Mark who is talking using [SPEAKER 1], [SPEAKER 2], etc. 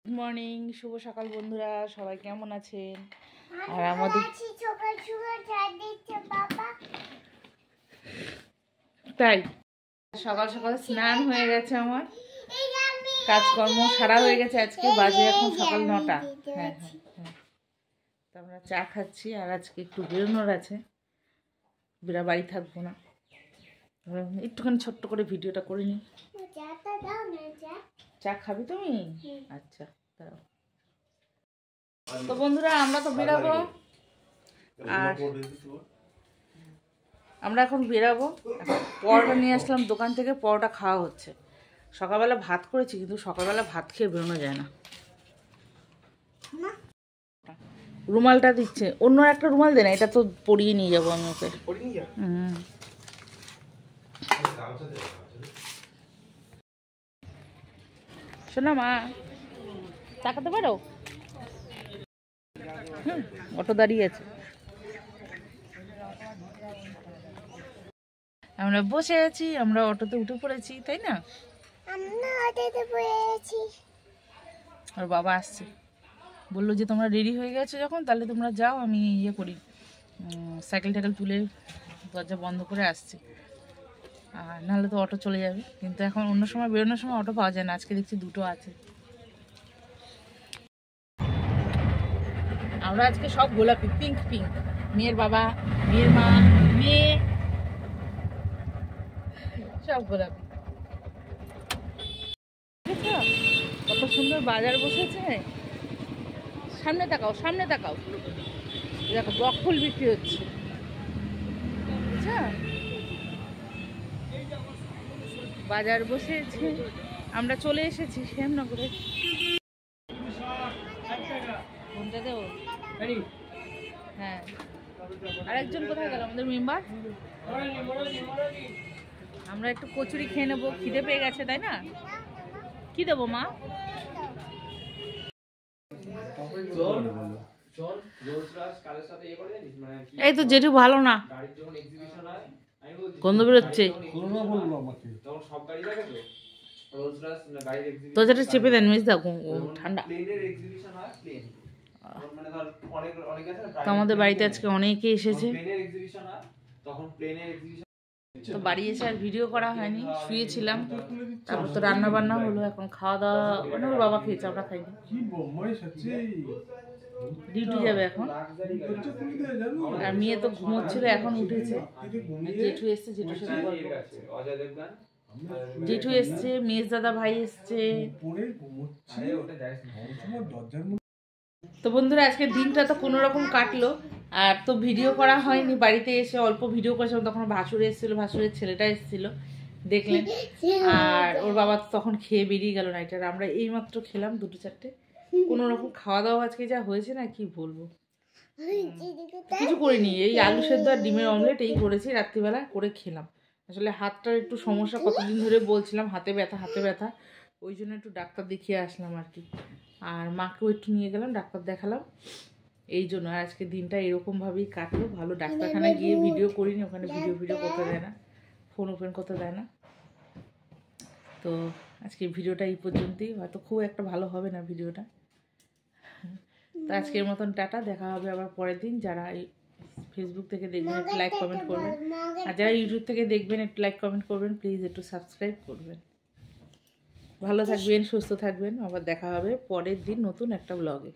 [SPEAKER 1] Good morning, শুভ সকাল বন্ধুরা, সবাই কেমন আছেন? আর আমাদের তাই সকাল সকাল স্নান হয়ে গেছে, আমার কাজকর্ম সারা হয়ে গেছে। আজকে বাজে এখন সকাল 9টা। হ্যাঁ হ্যাঁ হ্যাঁ, তো আমরা চা খাচ্ছি। আর আজকে একটু বেরোনোর আছে, বাড়ি থাকবো না, একটুখানি ছোট্ট করে ভিডিওটা করে নিই। চা খাবি তুমি? আচ্ছা দাঁড়াও। তো বন্ধুরা, আমরা তো বেরাবো, আর আমরা এখন বেরাবো। পরোটা নিয়ে আসলাম দোকান থেকে, পরোটা খাওয়া হচ্ছে। সকালবেলা ভাত করেছি, কিন্তু সকালবেলা ভাত খেয়ে বেরোনো যায় না। রুমালটা দিচ্ছে, অন্য একটা রুমাল দে না, এটা তো পরিয়ে নিয়ে যাবো আমি ওকে। শোনা মা, তাকাতে পারো? অটো দাঁড়িয়ে আছে, আমরা বসে আছি, আমরা অটোতে উঠে পড়েছি, তাই না? আর বাবা আসছে, বললো যে তোমরা রেডি হয়ে গেছো যখন, তাহলে তোমরা যাও, আমি ইয়ে করি, সাইকেল টাইকেল তুলে দরজা বন্ধ করে আসছি। আর নাহলে তো অটো চলে যাবে। কিন্তু এখন অন্য সময় বেরোনোর সময় অটো পাওয়া যায় না, আজকে দেখছি দুটো আছে। আমরা আজকে সব গোলাপি, পিঙ্ক পিঙ্ক। মেয়ের বাবা, মেয়ের মা, মেয়ে, সব গোলাপি। কত সুন্দর বাজার বসেছে। সামনে তাকাও, সামনে তাকাও, দেখো বকফুল বিক্রি হচ্ছে। আচ্ছা, বাজার বসেছে, আমরা চলে এসেছি শ্যামনগরে। কোনটা দেবো? হ্যাঁ, আরেকজন কোথায় গেল আমাদের মেম্বার? আমরা একটু কচুরি খেয়ে নেবো, খিদে পেয়ে গেছে, তাই না? কি দেবো মা? এই তো যেটু ভালো না, গন্ধ বেরোচ্ছে। তো যেটা চেপে দেন, মিস দাও, ঠান্ডা। তো আমাদের বাড়িতে আজকে অনেকে এসেছে, তো বাড়ি এসে আর ভিডিও করা হয়নি, শুয়েছিলাম। তারপর তো রান্না বান্না হলো, এখন খাওয়া দাওয়া মানে ওর বাবা খেয়েছে, আমরা খাইনি। ডিউটি যাবে এখন, আর মেয়ে তো ঘুমোচ্ছিল, এখন উঠেছে। জেঠু এসছে, জেঠুর সাথে গল্প করছে। জেঠু এসছে, মেজ দাদা ভাই এসছে। তো বন্ধুরা, আজকের দিনটা তো কোনো রকম কাটলো। আর তো ভিডিও করা হয়নি, বাড়িতে এসে অল্প ভিডিও করেছিলাম। তখন ভাসুর এসেছিলো, ভাসুরের ছেলেটা এসেছিলো, দেখলেন। আর ওর বাবা তো তখন খেয়ে বেরিয়ে গেল নাইটার। আমরা এইমাত্র খেলাম 2-4টে। কোনো রকম খাওয়া দাওয়া আজকে যা হয়েছে না, কি বলবো, কিছু করিনি। এই আলু সেদ্ধ আর ডিমের অমলেট এই করেছি, রাত্রিবেলা করে খেলাম। আসলে হাতটার একটু সমস্যা, কতদিন ধরে বলছিলাম, হাতে ব্যথা, হাতে ব্যথা। ওই জন্য একটু ডাক্তার দেখিয়ে আসলাম আর কি। আর মাকেও একটু নিয়ে গেলাম, ডাক্তার দেখালাম, এই জন্য। আর আজকে দিনটা এরকমভাবেই কাটলো। ভালো ডাক্তারখানায় গিয়ে ভিডিও করিনি, ওখানে ভিডিও করতে দেয় না, ফোন ওপেন করতে দেয় না। তো আজকে ভিডিওটা এই পর্যন্তই, হয়তো খুব একটা ভালো হবে না ভিডিওটা। তো আজকের মতন টাটা, দেখা হবে আবার পরের দিন। যারা ফেসবুক থেকে দেখবেন একটু লাইক কমেন্ট করবেন, আর যারা ইউটিউব থেকে দেখবেন একটু লাইক কমেন্ট করবেন, প্লিজ একটু সাবস্ক্রাইব করবেন। ভালো থাকবেন, সুস্থ থাকবেন, আবার দেখা হবে পরের দিন নতুন একটা ব্লগে।